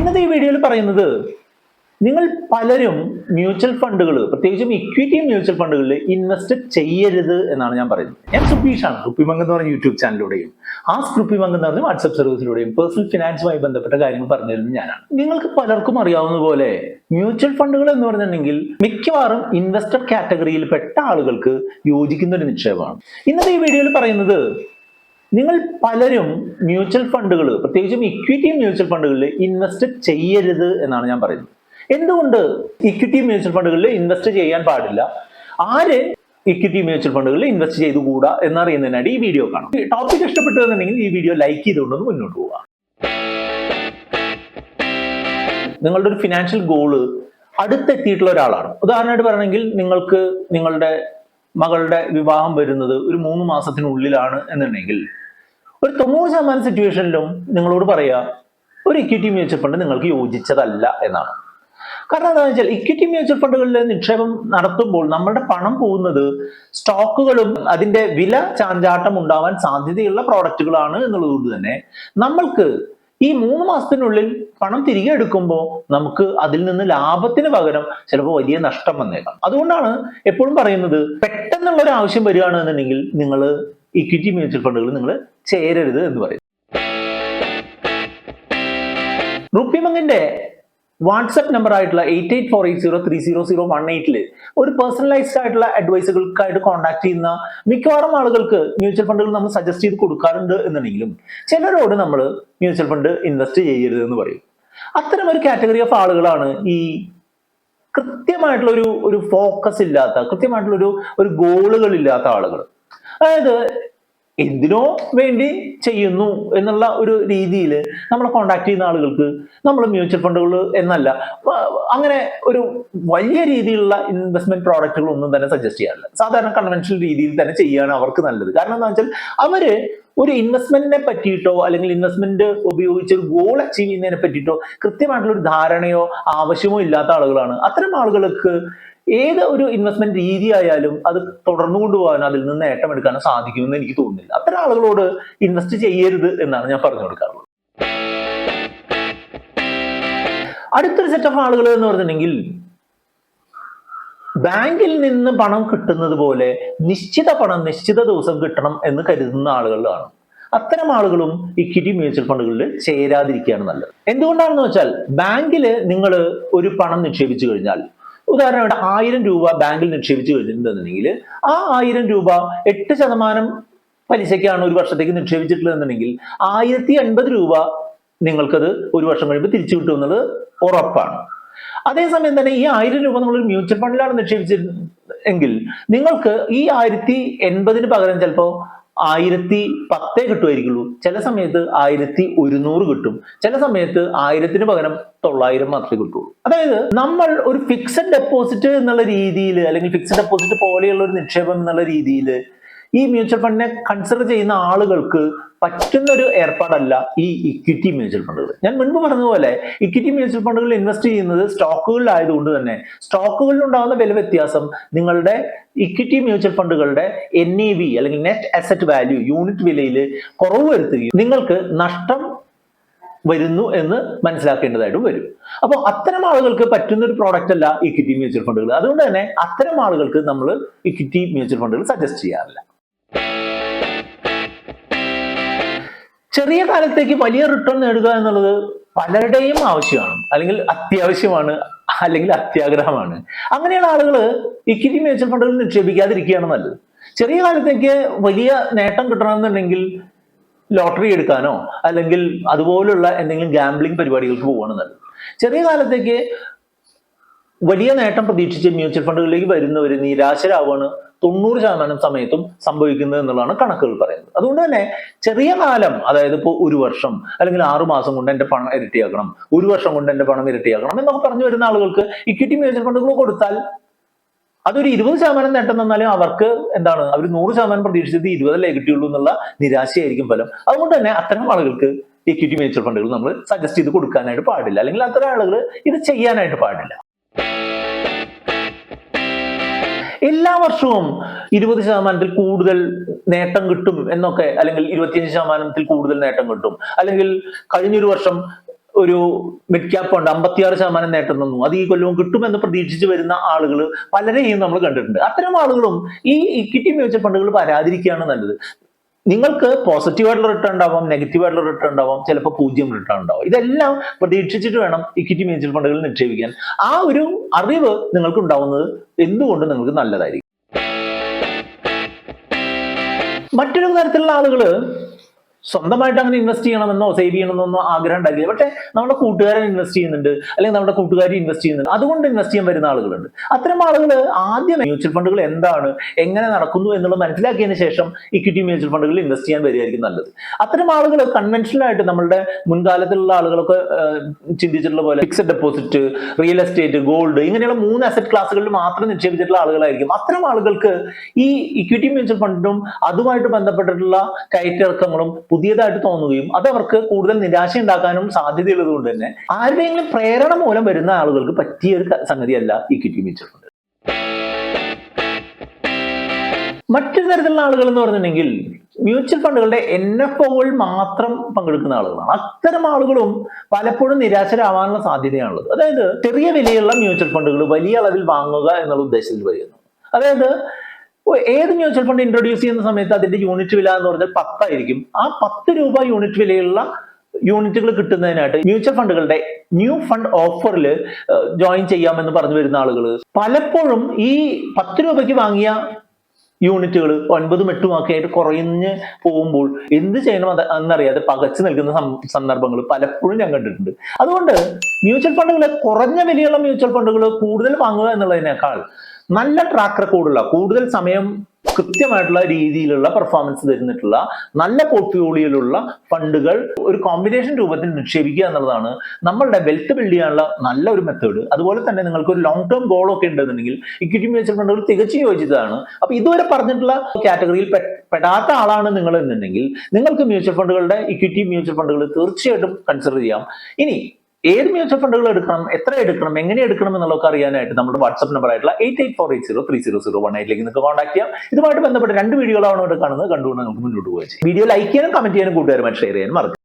ഇന്നത്തെ ഈ വീഡിയോയിൽ പറയുന്നത് നിങ്ങൾ പലരും മ്യൂച്വൽ ഫണ്ടുകൾ, പ്രത്യേകിച്ചും ഇക്വിറ്റി മ്യൂച്വൽ ഫണ്ടുകളിൽ ഇൻവെസ്റ്റ് ചെയ്യരുത് എന്നാണ് ഞാൻ പറയുന്നത്. ഞാൻ സുബീഷാണ്, റുപ്പിമംഗ് എന്ന് പറഞ്ഞ യൂട്യൂബ് ചാനലിലൂടെയും റുപ്പിമംഗ് എന്ന് പറഞ്ഞ വാട്സ്ആപ്പ് സർവീസിലൂടെയും പേഴ്സണൽ ഫിനാൻസുമായി ബന്ധപ്പെട്ട കാര്യങ്ങൾ പറഞ്ഞു തരുന്നത് ഞാനാണ്. നിങ്ങൾക്ക് പലർക്കും അറിയാവുന്ന പോലെ മ്യൂച്വൽ ഫണ്ടുകൾ എന്ന് പറഞ്ഞിട്ടുണ്ടെങ്കിൽ മിക്കവാറും ഇൻവെസ്റ്റർ കാറ്റഗറിയിൽ പെട്ട ആളുകൾക്ക് യോജിക്കുന്ന ഒരു നിക്ഷേപമാണ്. ഇന്നത്തെ ഈ വീഡിയോയിൽ പറയുന്നത് നിങ്ങൾ പലരും മ്യൂച്വൽ ഫണ്ടുകൾ, പ്രത്യേകിച്ചും ഇക്വിറ്റി മ്യൂച്വൽ ഫണ്ടുകളിൽ ഇൻവെസ്റ്റ് ചെയ്യരുത് എന്നാണ് ഞാൻ പറയുന്നത്. എന്തുകൊണ്ട് ഇക്വിറ്റി മ്യൂച്വൽ ഫണ്ടുകളിൽ ഇൻവെസ്റ്റ് ചെയ്യാൻ പാടില്ല, ആര് ഇക്വിറ്റി മ്യൂച്വൽ ഫണ്ടുകളിൽ ഇൻവെസ്റ്റ് ചെയ്തുകൂടാ എന്നറിയുന്നതിനായിട്ട് ഈ വീഡിയോ കാണാം. ടോപ്പിക് ഇഷ്ടപ്പെട്ടു എന്നുണ്ടെങ്കിൽ ഈ വീഡിയോ ലൈക്ക് ചെയ്തുകൊണ്ടൊന്ന് മുന്നോട്ട് പോവുക. നിങ്ങളുടെ ഒരു ഫിനാൻഷ്യൽ ഗോള് അടുത്തെത്തിയിട്ടുള്ള ഒരാളാണ്. ഉദാഹരണമായിട്ട് പറയണമെങ്കിൽ നിങ്ങൾക്ക് നിങ്ങളുടെ മകളുടെ വിവാഹം വരുന്നത് ഒരു 3 മാസത്തിനുള്ളിലാണ് എന്നുണ്ടെങ്കിൽ ഒരു 90% സിറ്റുവേഷനിലും നിങ്ങളോട് പറയാ ഒരു ഇക്വിറ്റി മ്യൂച്വൽ ഫണ്ട് നിങ്ങൾക്ക് യോജിച്ചതല്ല എന്നാണ്. കാരണം എന്താണെന്ന് വെച്ചാൽ ഇക്വിറ്റി മ്യൂച്വൽ ഫണ്ടുകളിൽ നിക്ഷേപം നടത്തുമ്പോൾ നമ്മുടെ പണം പോകുന്നത് സ്റ്റോക്കുകളും അതിന്റെ വില ചാഞ്ചാട്ടം ഉണ്ടാവാൻ സാധ്യതയുള്ള പ്രോഡക്റ്റുകളാണ് എന്നുള്ളതുകൊണ്ട് തന്നെ നമ്മൾക്ക് ഈ 3 മാസത്തിനുള്ളിൽ പണം തിരികെ എടുക്കുമ്പോൾ നമുക്ക് അതിൽ നിന്ന് ലാഭത്തിന് പകരം ചിലപ്പോൾ വലിയ നഷ്ടം വന്നേക്കാം. അതുകൊണ്ടാണ് എപ്പോഴും പറയുന്നത് പെട്ടെന്നുള്ള ഒരു ആവശ്യം വരികയാണെന്നുണ്ടെങ്കിൽ നിങ്ങൾ ഇക്വിറ്റി മ്യൂച്വൽ ഫണ്ടുകൾ നിങ്ങൾ ചേരരുത് എന്ന് പറയും. റുപ്പിമംഗിന്റെ വാട്സ്ആപ്പ് നമ്പർ ആയിട്ടുള്ള 8848030018 ഒരു പേഴ്സണലൈസ്ഡ് ആയിട്ടുള്ള അഡ്വൈസുകൾക്കായിട്ട് കോൺടാക്ട് ചെയ്യുന്ന മിക്കവാറും ആളുകൾക്ക് മ്യൂച്വൽ ഫണ്ടുകൾ നമ്മൾ സജസ്റ്റ് ചെയ്ത് കൊടുക്കാറുണ്ട് എന്നുണ്ടെങ്കിലും ചിലരോട് നമ്മൾ മ്യൂച്വൽ ഫണ്ട് ഇൻവെസ്റ്റ് ചെയ്യരുത് എന്ന് പറയും. അത്തരം ഒരു കാറ്റഗറി ഓഫ് ആളുകളാണ് ഈ കൃത്യമായിട്ടുള്ള ഒരു ഫോക്കസ് ഇല്ലാത്ത, കൃത്യമായിട്ടുള്ള ഒരു ഗോളുകൾ ഇല്ലാത്ത ആളുകൾ. അതായത് എന്തിനോ വേണ്ടി ചെയ്യുന്നു എന്നുള്ള ഒരു രീതിയിൽ നമ്മളെ കോണ്ടാക്ട് ചെയ്യുന്ന ആളുകൾക്ക് നമ്മൾ മ്യൂച്വൽ ഫണ്ടുകൾ എന്നല്ല, അങ്ങനെ ഒരു വലിയ രീതിയിലുള്ള ഇൻവെസ്റ്റ്മെന്റ് പ്രോഡക്റ്റുകൾ ഒന്നും തന്നെ സജസ്റ്റ് ചെയ്യാറില്ല. സാധാരണ കൺവെൻഷണൽ രീതിയിൽ തന്നെ ചെയ്യാണ് അവർക്ക് നല്ലത്. കാരണം എന്താ വെച്ചാൽ അവര് ഒരു ഇൻവെസ്റ്റ്മെന്റിനെ പറ്റിയിട്ടോ അല്ലെങ്കിൽ ഇൻവെസ്റ്റ്മെന്റ് ഉപയോഗിച്ച് ഒരു ഗോൾ അച്ചീവ് ചെയ്യുന്നതിനെ പറ്റിയിട്ടോ കൃത്യമായിട്ടുള്ള ഒരു ധാരണയോ ആവശ്യമോ ഇല്ലാത്ത ആളുകളാണ്. അത്തരം ആളുകൾക്ക് ഏത് ഒരു ഇൻവെസ്റ്റ്മെന്റ് രീതി ആയാലും അത് തുടർന്നു കൊണ്ടുപോകാനോ അതിൽ നിന്ന് നേട്ടമെടുക്കാനോ സാധിക്കുമെന്ന് എനിക്ക് തോന്നുന്നില്ല. അത്തരം ആളുകളോട് ഇൻവെസ്റ്റ് ചെയ്യരുത് എന്നാണ് ഞാൻ പറഞ്ഞു കൊടുക്കാറുള്ളത്. അടുത്തൊരു സെറ്റ് ഓഫ് ആളുകൾ എന്ന് പറഞ്ഞിട്ടുണ്ടെങ്കിൽ ബാങ്കിൽ നിന്ന് പണം കിട്ടുന്നത് പോലെ നിശ്ചിത പണം നിശ്ചിത ദിവസം കിട്ടണം എന്ന് കരുതുന്ന ആളുകളാണ്. അത്തരം ആളുകളും ഇക്വിറ്റി മ്യൂച്വൽ ഫണ്ടുകളിൽ ചേരാതിരിക്കുകയാണ് നല്ലത്. എന്തുകൊണ്ടാണെന്ന് വെച്ചാൽ ബാങ്കിൽ നിങ്ങൾ ഒരു പണം നിക്ഷേപിച്ചു കഴിഞ്ഞാൽ, ഉദാഹരണമായിട്ട് 1000 രൂപ ബാങ്കിൽ നിക്ഷേപിച്ചു കഴിഞ്ഞിട്ടുണ്ടെന്നുണ്ടെങ്കിൽ ആ 1000 രൂപ 8% പലിശയ്ക്കാണ് ഒരു വർഷത്തേക്ക് നിക്ഷേപിച്ചിട്ടുള്ളതെന്നുണ്ടെങ്കിൽ 1080 രൂപ നിങ്ങൾക്കത് ഒരു വർഷം കഴിയുമ്പോൾ തിരിച്ചു കിട്ടുമെന്നുള്ളത് ഉറപ്പാണ്. അതേസമയം തന്നെ ഈ 1000 രൂപ നമ്മളൊരു മ്യൂച്വൽ ഫണ്ടിലാണ് നിക്ഷേപിച്ചത് എങ്കിൽ നിങ്ങൾക്ക് ഈ 1080 പകരം ചിലപ്പോൾ 1010 കിട്ടുമായിരിക്കുള്ളൂ. ചില സമയത്ത് 1100 കിട്ടും, ചില സമയത്ത് 1000 പകരം 900 മാത്രമേ കിട്ടുള്ളൂ. അതായത് നമ്മൾ ഒരു ഫിക്സഡ് ഡെപ്പോസിറ്റ് എന്നുള്ള രീതിയിൽ അല്ലെങ്കിൽ ഫിക്സഡ് ഡെപ്പോസിറ്റ് പോലെയുള്ള ഒരു നിക്ഷേപം എന്നുള്ള രീതിയിൽ ഈ മ്യൂച്വൽ ഫണ്ടിനെ കൺസിഡർ ചെയ്യുന്ന ആളുകൾക്ക് പറ്റുന്ന ഒരു ഏർപ്പാടല്ല ഈ ഇക്വിറ്റി മ്യൂച്വൽ ഫണ്ടുകൾ. ഞാൻ മുൻപ് പറഞ്ഞതുപോലെ ഇക്വിറ്റി മ്യൂച്വൽ ഫണ്ടുകളിൽ ഇൻവെസ്റ്റ് ചെയ്യുന്നത് സ്റ്റോക്കുകളിലായതുകൊണ്ട് തന്നെ സ്റ്റോക്കുകളിൽ ഉണ്ടാകുന്ന വില വ്യത്യാസം നിങ്ങളുടെ ഇക്വിറ്റി മ്യൂച്വൽ ഫണ്ടുകളുടെ NAV അല്ലെങ്കിൽ നെറ്റ് അസറ്റ് വാല്യൂ യൂണിറ്റ് വിലയിൽ കുറവ് വരുത്തുകയും നിങ്ങൾക്ക് നഷ്ടം വരുന്നു എന്ന് മനസ്സിലാക്കേണ്ടതായിട്ട് വരും. അപ്പോൾ അത്തരം ആളുകൾക്ക് പറ്റുന്ന ഒരു പ്രോഡക്റ്റ് അല്ല ഇക്വിറ്റി മ്യൂച്വൽ ഫണ്ടുകൾ. അതുകൊണ്ട് തന്നെ അത്തരം ആളുകൾക്ക് നമ്മൾ ഇക്വിറ്റി മ്യൂച്വൽ ഫണ്ടുകൾ സജസ്റ്റ് ചെയ്യാറില്ല. ചെറിയ കാലത്തേക്ക് വലിയ റിട്ടേൺ നേടുക എന്നുള്ളത് പലരുടെയും ആവശ്യമാണ്, അല്ലെങ്കിൽ അത്യാവശ്യമാണ്, അല്ലെങ്കിൽ അത്യാഗ്രഹമാണ്. അങ്ങനെയുള്ള ആളുകൾ ഇക്വിറ്റി മ്യൂച്വൽ ഫണ്ടുകളിൽ നിക്ഷേപിക്കാതിരിക്കുകയാണ് നല്ലത്. ചെറിയ കാലത്തേക്ക് വലിയ നേട്ടം കിട്ടണമെന്നുണ്ടെങ്കിൽ ലോട്ടറി എടുക്കാനോ അല്ലെങ്കിൽ അതുപോലുള്ള എന്തെങ്കിലും ഗാംബ്ലിംഗ് പരിപാടികൾക്ക് പോവുകയാണ് നല്ലത്. ചെറിയ കാലത്തേക്ക് വലിയ നേട്ടം പ്രതീക്ഷിച്ച് മ്യൂച്വൽ ഫണ്ടുകളിലേക്ക് വരുന്നവർ നിരാശരാവാണ് 90% സമയത്തും സംഭവിക്കുന്നത് എന്നുള്ളതാണ് കണക്കുകൾ പറയുന്നത്. അതുകൊണ്ട് തന്നെ ചെറിയ കാലം, അതായത് ഇപ്പോൾ 1 വർഷം അല്ലെങ്കിൽ 6 മാസം കൊണ്ട് എൻ്റെ പണം ഇരട്ടിയാക്കണം, 1 വർഷം കൊണ്ട് എൻ്റെ പണം ഇരട്ടിയാക്കണം എന്നൊക്കെ പറഞ്ഞു വരുന്ന ആളുകൾക്ക് ഇക്വിറ്റി മ്യൂച്വൽ ഫണ്ടുകൾ കൊടുത്താൽ അതൊരു 20% നേട്ടം തന്നാലും അവർക്ക് എന്താണ്, അവർ 100% പ്രതീക്ഷിച്ചത് 20 കിട്ടിയുള്ളൂ എന്നുള്ള നിരാശയായിരിക്കും ഫലം. അതുകൊണ്ട് തന്നെ അത്തരം ആളുകൾക്ക് ഇക്വിറ്റി മ്യൂച്വൽ ഫണ്ടുകൾ നമ്മൾ സജസ്റ്റ് ചെയ്ത് കൊടുക്കാനായിട്ട് പാടില്ല, അല്ലെങ്കിൽ അത്തരം ആളുകൾ ഇത് ചെയ്യാനായിട്ട് പാടില്ല. എല്ലാ വർഷവും 20% കൂടുതൽ നേട്ടം കിട്ടും എന്നൊക്കെ, അല്ലെങ്കിൽ 25% കൂടുതൽ നേട്ടം കിട്ടും, അല്ലെങ്കിൽ കഴിഞ്ഞൊരു വർഷം ഒരു മിഡ് ക്യാപ്പ് ഉണ്ട് 56% നേട്ടം തന്നു, അത് ഈ കൊല്ലവും കിട്ടുമെന്ന് പ്രതീക്ഷിച്ച് വരുന്ന ആളുകൾ പലരെയും നമ്മൾ കണ്ടിട്ടുണ്ട്. അത്തരം ആളുകളും ഈ ഇക്വിറ്റി മ്യൂച്വൽ ഫണ്ടുകൾ വരാതിരിക്കുകയാണ് നല്ലത്. നിങ്ങൾക്ക് പോസിറ്റീവായിട്ടുള്ള റിട്ടേൺ ഉണ്ടാവാം, നെഗറ്റീവായിട്ടുള്ള റിട്ടേൺ ഉണ്ടാവാം, ചിലപ്പോൾ 0 റിട്ടേൺ ഉണ്ടാവും. ഇതെല്ലാം പ്രതീക്ഷിച്ചിട്ട് വേണം ഇക്വിറ്റി മ്യൂച്വൽ ഫണ്ടുകളിൽ നിക്ഷേപിക്കാൻ. ആ ഒരു അറിവ് നിങ്ങൾക്ക് ഉണ്ടാവുന്നത് എന്തുകൊണ്ട് നിങ്ങൾക്ക് നല്ലതായിരിക്കും. മറ്റൊരു തരത്തിലുള്ള ആളുകൾ സ്വന്തമായിട്ട് അങ്ങനെ ഇൻവെസ്റ്റ് ചെയ്യണമെന്നോ സേവ് ചെയ്യണമെന്നോ ആഗ്രഹം ഉണ്ടാക്കില്ല, പക്ഷെ നമ്മുടെ കൂട്ടുകാരൻ ഇൻവെസ്റ്റ് ചെയ്യുന്നുണ്ട്, അല്ലെങ്കിൽ നമ്മുടെ കൂട്ടുകാരി ഇൻവെസ്റ്റ് ചെയ്യുന്നുണ്ട്, അതുകൊണ്ട് ഇൻവെസ്റ്റ് ചെയ്യാൻ വരുന്ന ആളുകളുണ്ട്. അത്തരം ആളുകൾ ആദ്യം മ്യൂച്വൽ ഫണ്ടുകൾ എന്താണ്, എങ്ങനെ നടക്കുന്നു എന്നുള്ളത് മനസ്സിലാക്കിയതിന് ശേഷം ഇക്വിറ്റി മ്യൂച്വൽ ഫണ്ടുകളിൽ ഇൻവെസ്റ്റ് ചെയ്യാൻ വരികയായിരിക്കും നല്ലത്. അത്തരം ആളുകൾ കൺവെൻഷനൽ ആയിട്ട് നമ്മളുടെ മുൻകാലത്തിലുള്ള ആളുകളൊക്കെ ചിന്തിച്ചിട്ടുള്ള പോലെ fixed deposit, real estate, gold, ഇങ്ങനെയുള്ള 3 അസറ്റ് ക്ലാസ്സുകളിൽ മാത്രം നിക്ഷേപിച്ചിട്ടുള്ള ആളുകളായിരിക്കും. അത്തരം ആളുകൾക്ക് ഈ ഇക്വിറ്റി മ്യൂച്വൽ ഫണ്ടും അതുമായിട്ട് ബന്ധപ്പെട്ടിട്ടുള്ള കയറ്റിറക്കങ്ങളും പുതിയതായിട്ട് തോന്നുകയും അത് അവർക്ക് കൂടുതൽ നിരാശ ഉണ്ടാക്കാനും സാധ്യതയുള്ളത് കൊണ്ട് തന്നെ ആരുടെയെങ്കിലും പ്രേരണ മൂലം വരുന്ന ആളുകൾക്ക് പറ്റിയ ഒരു സംഗതിയല്ല ഇക്വിറ്റി മ്യൂച്വൽ ഫണ്ട്. മറ്റൊരു തരത്തിലുള്ള ആളുകൾ എന്ന് പറഞ്ഞിട്ടുണ്ടെങ്കിൽ മ്യൂച്വൽ ഫണ്ടുകളുടെ NFOകൾ മാത്രം പങ്കെടുക്കുന്ന ആളുകളാണ്. അത്തരം ആളുകളും പലപ്പോഴും നിരാശരാവാനുള്ള സാധ്യതയാണുള്ളത്. അതായത് ചെറിയ വിലയുള്ള മ്യൂച്വൽ ഫണ്ടുകൾ വലിയ അളവിൽ വാങ്ങുക എന്നുള്ള ഉദ്ദേശത്തിൽ വരുന്നു. അതായത് ഏത് മ്യൂച്വൽ ഫണ്ട് ഇൻട്രൊഡ്യൂസ് ചെയ്യുന്ന സമയത്ത് അതിന്റെ യൂണിറ്റ് വില എന്ന് പറഞ്ഞാൽ 10 ആയിരിക്കും. ആ 10 രൂപ യൂണിറ്റ് വിലയുള്ള യൂണിറ്റുകൾ കിട്ടുന്നതിനായിട്ട് മ്യൂച്വൽ ഫണ്ടുകളുടെ ന്യൂ ഫണ്ട് ഓഫറിൽ ജോയിൻ ചെയ്യാമെന്ന് പറഞ്ഞു വരുന്ന ആളുകൾ പലപ്പോഴും ഈ 10 രൂപയ്ക്ക് വാങ്ങിയ യൂണിറ്റുകൾ 9ഉം 8ഉം ഒക്കെ ആയിട്ട് കുറഞ്ഞ് പോകുമ്പോൾ എന്ത് ചെയ്യണം എന്നറിയാതെ പകച്ചു നിൽക്കുന്ന സന്ദർഭങ്ങൾ പലപ്പോഴും ഞാൻ കണ്ടിട്ടുണ്ട്. അതുകൊണ്ട് മ്യൂച്വൽ ഫണ്ടുകൾ, കുറഞ്ഞ വിലയുള്ള മ്യൂച്വൽ ഫണ്ടുകൾ കൂടുതൽ വാങ്ങുക എന്നുള്ളതിനേക്കാൾ നല്ല ട്രാക്ക് റെക്കോർഡുള്ള, കൂടുതൽ സമയം കൃത്യമായിട്ടുള്ള രീതിയിലുള്ള പെർഫോമൻസ് തരുന്നിട്ടുള്ള നല്ല പോർട്ട്ഫോളിയോയിലുള്ള ഫണ്ടുകൾ ഒരു കോമ്പിനേഷൻ രൂപത്തിൽ നിക്ഷേപിക്കുക എന്നുള്ളതാണ് നമ്മളുടെ വെൽത്ത് ബിൽഡ് ചെയ്യാനുള്ള നല്ല ഒരു മെത്തേഡ്. അതുപോലെ തന്നെ നിങ്ങൾക്ക് ഒരു ലോങ് ടേം ഗോൾ ഒക്കെ ഉണ്ടെന്നുണ്ടെങ്കിൽ ഇക്വിറ്റി മ്യൂച്വൽ ഫണ്ടുകൾ തികച്ചും യോജിച്ചതാണ്. അപ്പൊ ഇതുവരെ പറഞ്ഞിട്ടുള്ള കാറ്റഗറിയിൽ പെടാത്ത ആളാണ് നിങ്ങൾ എന്നുണ്ടെങ്കിൽ നിങ്ങൾക്ക് മ്യൂച്വൽ ഫണ്ടുകളുടെ, ഇക്വിറ്റി മ്യൂച്വൽ ഫണ്ടുകൾ തീർച്ചയായിട്ടും കൺസിഡർ ചെയ്യാം. ഇനി ഏത് മ്യൂച്വൽ ഫണ്ടുകൾ എടുക്കണം, എത്ര എടുക്കണം, എങ്ങനെ എടുക്കണം എന്നുള്ളതൊക്കെ അറിയാനായിട്ട് നമ്മുടെ വാട്സ്ആപ്പ് നമ്പർ ആയിട്ടുള്ള 8848030018 നിങ്ങൾക്ക് കോൺടാക്ട് ചെയ്യാം. ഇതുമായിട്ട് ബന്ധപ്പെട്ട് 2 വീഡിയോകളാണ് ഇവിടെ കാണുന്നത്. കണ്ടുകൊണ്ട് നമുക്ക് മുന്നോട്ട് പോകാം. വീഡിയോ ലൈക്ക് ചെയ്യാനും കമന്റ് ചെയ്യാനും കൂട്ടുകാരുമായി ഷെയർ ചെയ്യാനും മറക്കും.